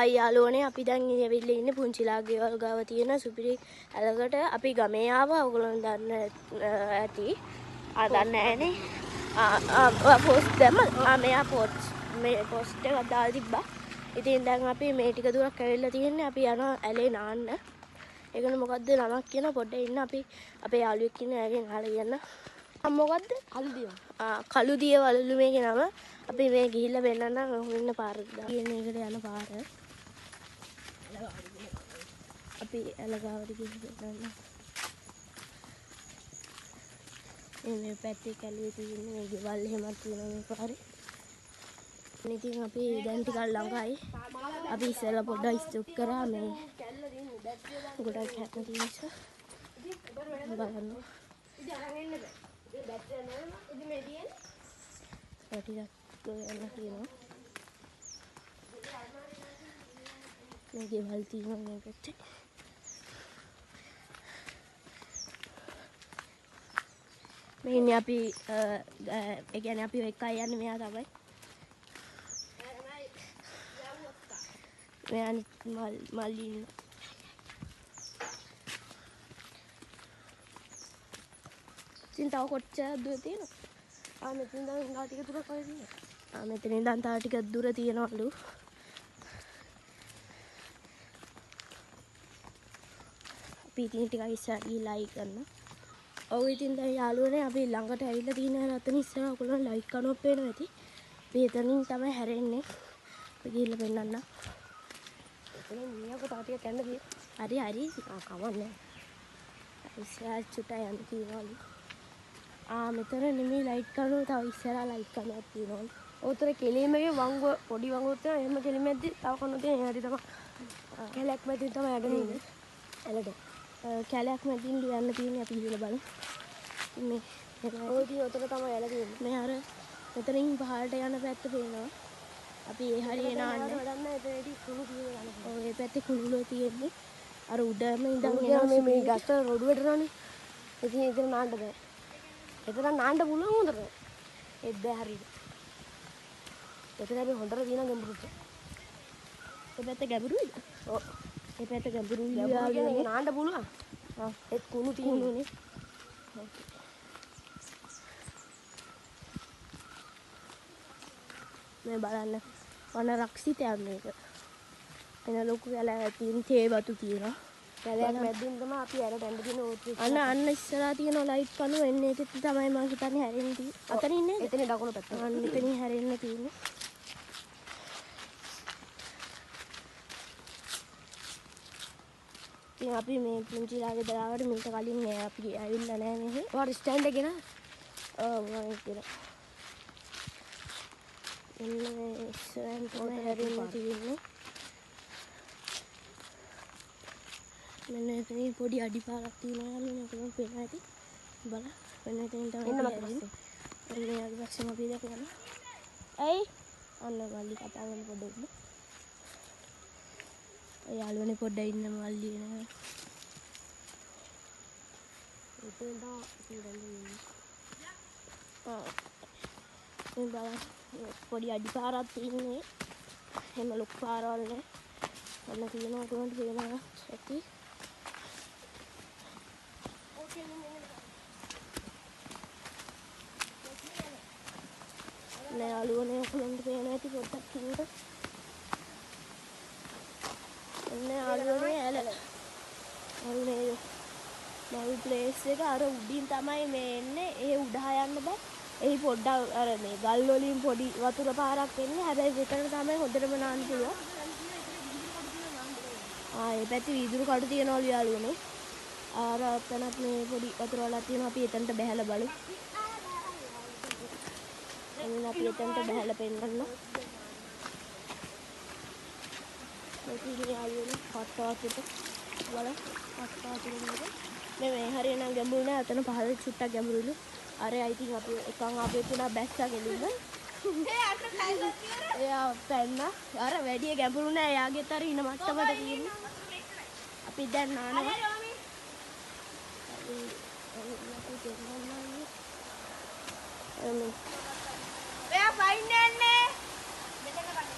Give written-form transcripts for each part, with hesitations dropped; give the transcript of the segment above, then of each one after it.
Hi යාළුවනේ අපි දැන් ඉවිල්ලා ඉන්නේ පුංචිලාගේ ගෙවල් ගාව තියෙන සුපිරි ඇලකට අපි ගමේ ආවා ඔයගොල්ලෝ දන්න ඇති දන්නේ නැහනේ පෝස්ට් දැම්ම මෙයා පෝස්ට් එකක් දාලා තිබ්බා ඉතින් දැන් අපි මේ ටික දුරක් ඇවිල්ලා තියෙන්නේ අපි යනවා ඇලේ නාන්න ඒකන මොකද්ද නමක් කියන පොඩ්ඩක් ඉන්න අපි අපේ යාළුවෙක් ඉන්න එයාගෙන් අහලා කියන්න මොකද්ද කළුදිය කළුදිය වලලු මේකේ නම අපි මේ ගිහිල්ලා වෙන්නන්න ඉන්න පාර කියන එකට යන පාර අපි ඇලගාවට ගිහින් මේ පැත්තේ කැලේ තියෙන මේ ගෙවල් එහෙමත් තියෙනවා මේ පාරේ ඉතින් අපි දැන් ටිකක් ළඟයි අපි ඉස්සෙල්ලා පොඩ්ඩක් ස්ටොප් කරා මේ ගොඩක් හැප්ප තියෙන නිසා බලන්න ඉතින් අරන් එන්න බෑ ඒ බැටරි නෑ ඉතින් මේ තියෙන්නේ ටිකක් යන්න තියෙනවා මේ ගෙවල් තියෙනවා මේ පැත්තේ මේ ඉන්නේ අපි ඒ කියන්නේ අපි එකයි යන්නේ මෙයා තමයි මෙයා මල්ලි ඉතින් තව කොච්චර දුර තියෙනවද මෙතන ඉඳන් ටික දුරක් වගේ තියෙනවා මෙතන ඉඳන් තව ටිකක් දුර තියෙනවලු අපි ඉතින් ටිකක් ඉස්සරහ ගිහලා ලයික් කරනවා ඔව් ඉතින් දැන් යාළුවනේ අපි ළඟට ඇවිල්ලා තියෙන රතන ඉස්සරහ ඔයගොල්ලෝ ලයික් කරනොත් පේනවා ඇති අපි එතනින් තමයි හැරෙන්නේ අපි ගිහලා පෙන්නන්න එතනින් මියක තව ටිකක් යන්න තියෙනවා හරි කවන්නේ ඉස්සරහ චුට්ටක් යන්න තියෙනවලු මෙතන නෙමෙයි ලයිට් කරනවා තව ඉස්සරහා ලයිට් කරනවා තියෙනවා. ඔතන කෙලෙමගේ වංගුව පොඩි වංගුවක් තියෙනවා. එහෙම කෙලෙමෙද්දි තව කන්න තියෙන හැටි තමයි. කැලයක් මැදින් තමයි යන්න තියෙන්නේ. ඇලට. කැලයක් මැදින් යන්න තියෙන්නේ අපි ඉහළ බලමු. මේ ඔය ඉතින් ඔතන තමයි ඇල තියෙන්නේ. මේ අර මෙතනින් පහළට යන පැත්ත පේනවා. අපි ඒ හරිය නාන්න. වැඩක් නැහැ. එතනදී කුණු තියෙනවා. ඔය මේ පැත්තේ කුණුලෝ තියෙන්නේ. අර උඩම ඉඳන් එනවා මේ ගස්ස රොඩු වැටෙනවානේ. ඉතින් ඒක නාන්න බෑ. එතන නාන්න පුළුවන් හොඳට ඒත් බෑ හරියට එතන අපි හොඳට තියෙන ගැඹුරුට ඒ පැත්ත ගැඹුරුයිද ඔව් ඒ පැත්ත ගැඹුරුයි කියන්නේ නාන්න පුළුවන් ඒත් කුණු තියෙනුනේ මේ බලන්න වන රක්ෂිතයක් මේක එන ලොකු කැලයක් තියෙන තේ වතු තියෙනවා කැලයක් මැදින් තමයි අපි ඇරට යන්න තියෙන ඕට්‍රි අන්න ඉස්සරහා තියෙන ලයිට් කණුව එන්නේ ඒකෙත් තමයි මම හිතන්නේ හැරෙන්න තියෙන්නේ අතන ඉන්නේ එතන දකුණු පැත්ත අන්න එතනින් හැරෙන්න තියෙන්නේ ඉතින් අපි මේ පුංචිලාගේ දරාවට මීට කලින් අපි ඇවිල්ලා නැහැ මෙහෙ ඔයාලා ස්ටෑන්ඩ් එකේ නා ඔව් මම කියලා එන්නේ ඉස්සරහින් තමයි හැරෙන්න තියෙන්නේ මෙන්න එතනින් පොඩි අඩිපාරක් තියෙනවා යාළුවනේ ඔතන පේනවා ඇති බලන්න මෙන්න එතනින් තමයි එන්න මට පස්සේ එන්න යාළුවා පස්සේ අපි දැකලා ඇයි අන්න මල්ලි කතා කරන පොඩ්ඩක් ඉන්න යාළුවනේ පොඩ්ඩක් ඉන්න මල්ලි එන එතෙන් දා ඉඳන්නේ බලන්න පොඩි අඩිපාරක් තියෙන්නේ එහෙම ලොකු පාරවල් නෑ අන්න තියෙනවා කොහොමද පේනවා ඇති නෑ යාළුවනේ ඔයගොල්ලන්ට පේනවා ඇති පොඩ්ඩක් ඉන්න එන්න යාළුවනේ ඇල යාළුවනේ මල් ප්ලේස් එක අර උඩින් තමයි මේ එන්නේ ඒ උඩහා යන්න බෑ එහි පොඩ්ඩක් අර මේ ගල් වලින් පොඩි වතුර පාරක් එන්නේ හැබැයි මෙතන තමයි හොඳටම නාන්න පුළුවන් ඒ පැත්තේ වීදුරු කඩු තියනවලු යාළුවනේ අර අතනත් මේ පොඩි වතුර වලක් තියෙනවා අපි එතනට බහැලා බලමු එන්න අපි එතනට බහැලා පෙන්නන්න මේක යාළුවනේ පට්ටාවකට බලන්න පට්ටාවකට මේ හරියනම් ගැඹුරු නෑ අතන පහළ චුට්ටක් ගැඹුරුලු අර I think අපි එකන් අපේ පුණා බැස්සා ගෙලින්න එයා පැන්න අර වැඩි ගැඹුරු නෑ යාගෙත් අර ඉන මට්ටමට තියෙන්නේ අපි දැන් නානවා එයා පයින් යන්නේ මෙතන බලන්න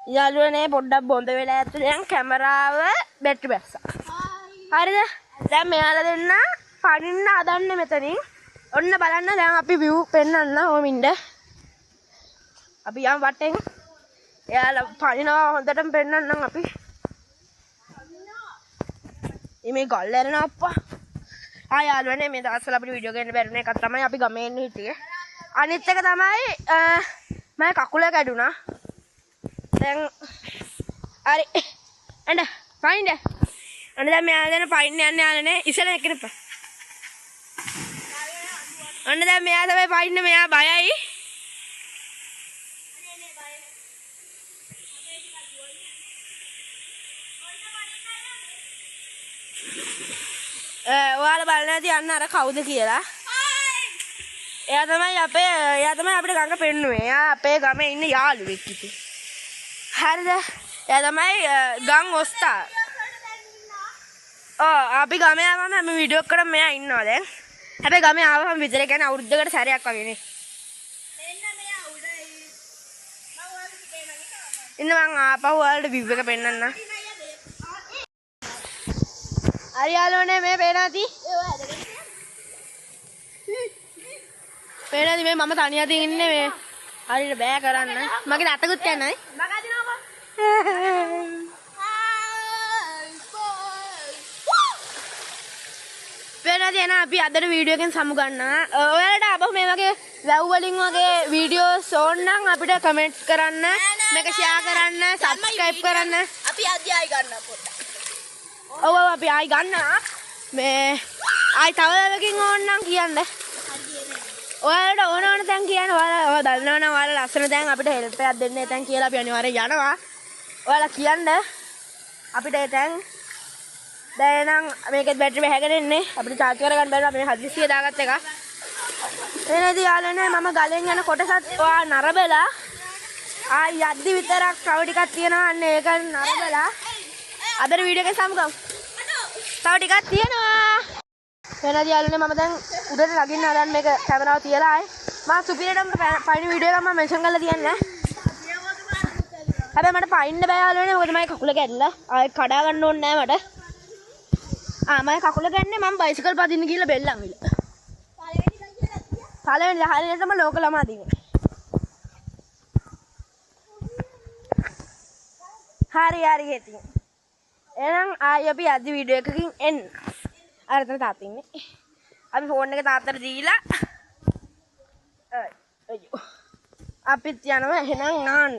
යාළුවනේ පොඩ්ඩක් බොඳ වෙලා ඇත්ත දැන් කැමරාව බැටරි බැස්සා. හරිද? දැන් මෙයාලා දෙන්න පනින්න හදන්නේ මෙතනින්. ඔන්න බලන්න දැන් අපි view පෙන්නන්න ඕමින්ද. අපි යම් වටෙන් එයාලා පනිනවා හොඳටම පෙන්නන්නම් අපි. මේ ගල් ඇරෙනවා අප්පා. යාළුවනේ මේ දවස්වල අපිට වීඩියෝ ගන්න බැරි නේ එකක් තමයි අපි ගමේ ඉන්න හිටියේ. අනිත් එක තමයි මම කකුල කැඩුනා. දැන් හරි එන්න පයින්ද අන්න දැන් මෙයා දැන් පයින් යන්න යාලනේ ඉස්සෙල්ලා එක්කෙනෙක් අන්න දැන් මෙයා තමයි පයින්න මෙයා බයයි ඔයාලා බලන්න ඇති අන්න අර කවුද කියලා එයා තමයි අපිට ගඟ පෙන්නුවේ එයා අපේ ගමේ ඉන්න යාළුවෙක් ඉතින් හරිද එයා තමයි ගම් ඔස්තා අපි ගමේ ආවම මේ වීඩියෝ එකකට මෙයා ඉන්නවා දැන් හැබැයි ගමේ ආවම විතර කියන්නේ අවුරුද්දකට සැරයක් වගේ නේ එන්න මෙයා උඩ ඉන්න මං ආපහු ඔයාලට view එක පෙන්නන්න හරි යාළුවනේ මේ පේනවාති පේනවාති මේ මම තනියම ඉන්නේ මේ හරියට බෑ කරන්න මගේ අතකුත් යන්නයි පේනවාති එන අපි අදට වීඩියෝ එකෙන් සමු ගන්නවා ඔයාලට ආපහු මේ වගේ වැව් වලින් වගේ වීඩියෝස් ඕන නම් අපිට කමෙන්ට් කරන්න මේක ෂෙයා කරන්න සබ්ස්ක්‍රයිබ් කරන්න අපි ආයි ගන්නවා පොඩ්ඩක් ඔව් අපි ආයි ගන්නවා මේ ආයි තව එකකින් ඕන නම් කියන්න ඔයාලට ඕන තැන් කියන්න ඔයාලා දන්නවනම් ඔයාලා ලස්සන තැන් අපිට හෙල්ප් එකක් දෙන්න තැන් කියලා අපි අනිවාර්යෙන් යනවා ඔයාලා කියන්න අපිට තැන් දැන් නම් මේකෙත් බැටරි වැහගෙන ඉන්නේ අපිට charge කරගන්න බැරිව අපි හදිස්සිය දාගත්ත එක එනදී යාළුවනේ මම ගලෙන් යන කොටසත් ඔයා නරබලා ආයි යද්දි විතරක් තව ටිකක් තියෙනවා අන්න ඒක නරබලා අදට වීඩියෝ එක සමගමු තව ටිකක් තියෙනවා එනදී යාළුවනේ මම දැන් උඩට නගින්න හදන් මේක කැමරාව තියලා ආයේ මම සුපිරියටම පයින් වීඩියෝ එක මම මෙන්ෂන් කරලා තියන්නේ හැබැයි මට පයින්න බෑ යාළුවනේ මොකද මගේ කකුල කැඩලා ආයෙ කඩා ගන්න ඕනේ නෑ මට මම කකුල ගන්නේ මම බයිසිකල් පදින්න ගිහලා බෙල්ලන් විල පළවෙනි හරියටම ලෝක ළමා දිනේ හරි ඉතින්. එහෙනම් ආයි අපි අද වීඩියෝ එකකින් එන්න. අර තන තාත්තා ඉන්නේ. අපි ෆෝන් එක තාත්තට දීලා අයියෝ. අපිත් යනවා එහෙනම් නාන්න.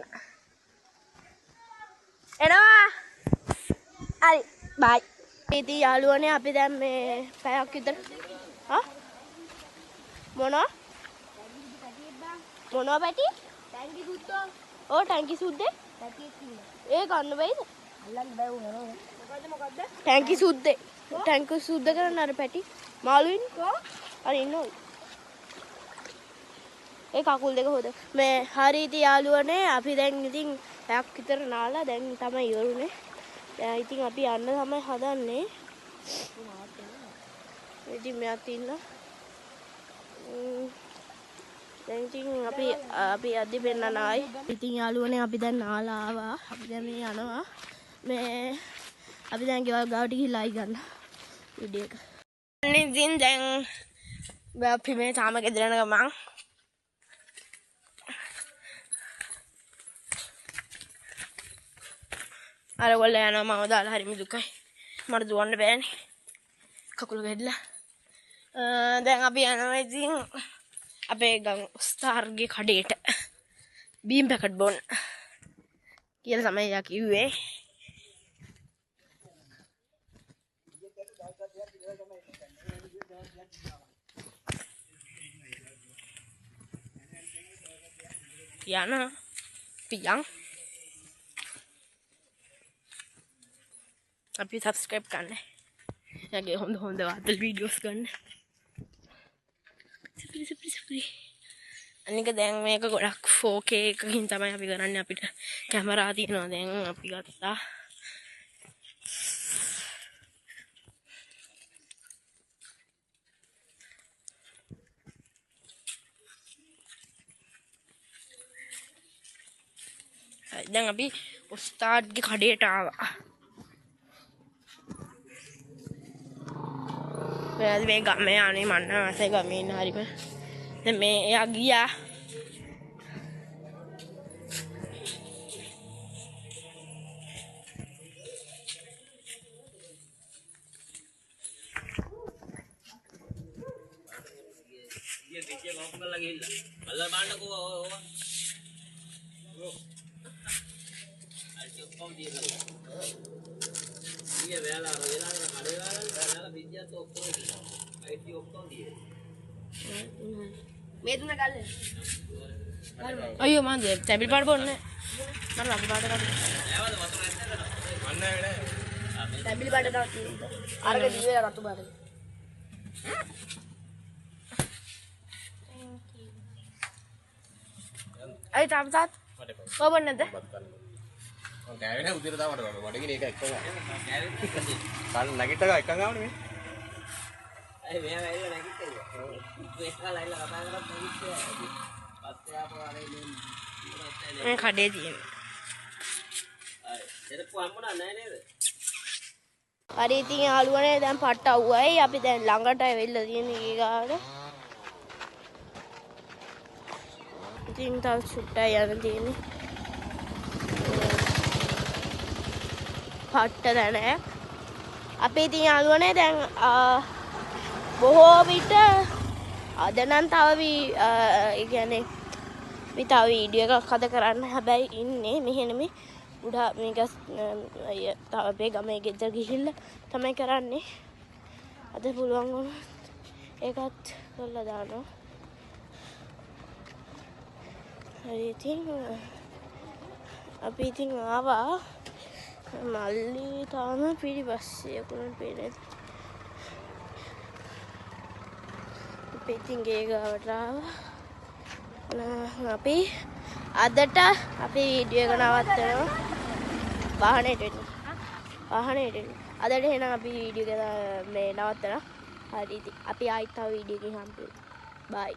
එනවා. හරි බයි. ඉතින් යාළුවනේ අපි දැන් මේ පැයක් විතර මොනවා පැටි? ටැංකි සුද්දෝ. ඔව් ටැංකි සුද්දේ? ඒ ගන්න බෑද? අල්ලන්න බෑ උනේ. මොකද්ද? ටැංකි සුද්දේ. ටැංකි සුද්ද කරන්න අර පැටි. මාළුයින් කො? අර ඉන්නෝ. ඒ කකුල් දෙක හොද. මේ හරි ඉතින් යාළුවනේ අපි දැන් ඉතින් පැයක් විතර නාලා දැන් තමයි ඉවරුනේ. දැන් ඉතින් අපි යන්න තමයි හදන්නේ. ඉතින් මෙයාත් ඉන්න. දැන් ඉතින් අපි අද වෙන්න ආයි. ඉතින් යාළුවනේ අපි දැන් නාලා ආවා. අපි දැන් මේ යනවා. මේ අපි දැන් ගෙවල් ගාවට ගිහිල්ලා ආයි ගන්න වීඩියෝ එක. ඉතින් දැන් අපි මේ තාම ගෙදර යන ගමන් අර ගොල්ල යනවා මම දාලා හරි මිදුකයි. මට දුවන්න බෑනේ. කකුල ගැඩිලා. දැන් අපි යනවා ඉතින් අපේ ස්ටාර්ගේ කඩේට බීම් පැකට් බොන්න කියලා තමයි යා කිව්වේ. යන පියන් අපි සබ්ස්ක්‍රයිබ් කරන්න. යාගේ හොඳ වාතල් වීඩියෝස් ගන්න. සප්‍රි. අනික දැන් මේක ගොඩක් 4K එකකින් තමයි අපි කරන්නේ. අපිට කැමරා තියෙනවා දැන් අපි ගත්තා. දැන් අපි උස්තාඩ්ගේ කඩේට ආවා. මේ ගමේ යන්නේ මන්න ආසයි ගමේ ඉන්න හරිම. දැන් මේ එයා ගියා. අයියෝ මම තැඹිලි පාට බොන්නේ මම රතු පාට ගන්න. තැඹිලි පාට දාන්න. අරක දීවේ රතු පාට. අයි තාත්තා කොබන්නද? මම ගෑවේ නැහැ උදේට තාමට වඩගෙන ඒක එක්ක ගන්න. කාල නැගිට ගා එකක් ගාවනේ මේ. අය මෙයා වැල්ල නැගිට්ටේ. ඒකලා ඇවිල්ලා කතා කරලා නැගිට්ටේ. පස්සේ ආපහු ආරේ මේ කඩේ තියෙන. අය දෙරපු හම්බුණා නැහැ නේද? හරි ඉතින් යාළුවනේ දැන් පට්ට අවුවයි. අපි දැන් ළඟට ඇවිල්ලා තියෙන ඊගාවට. ඉතින් තව චුට්ටයි යන්න තියෙන්නේ. පට්ට දැනයක්. අපි ඉතින් යාළුවනේ දැන් බොහෝ විට අද නම් තව ඒ කියන්නේ අපි තව වීඩියෝ එකක් හද කරන්න හැබැයි ඉන්නේ මෙහෙ නෙමෙයි උඩ මේක තව අපේ ගමේ ගෙදර ගිහිල්ලා තමයි කරන්නේ. අද පුළුවන් වුණොත් ඒකත් කරලා දානවා. හරි ඉතින් අපි ඉතින් ආවා මල්ලි තාම පිටිපස්සේ යකුණන් පේන්නේ. අපි ඉතින් ගේ ගාවට ආවා. අපි අදට අපි වීඩියෝ එක නවත්තනවා. වාහනේට එන්න. අදට එහෙනම් අපි වීඩියෝ එක මේ නවත්තනවා. හරි ඉතින් අපි ආයෙත් තව වීඩියෝ එකකින් හම්බෙමු. බයි.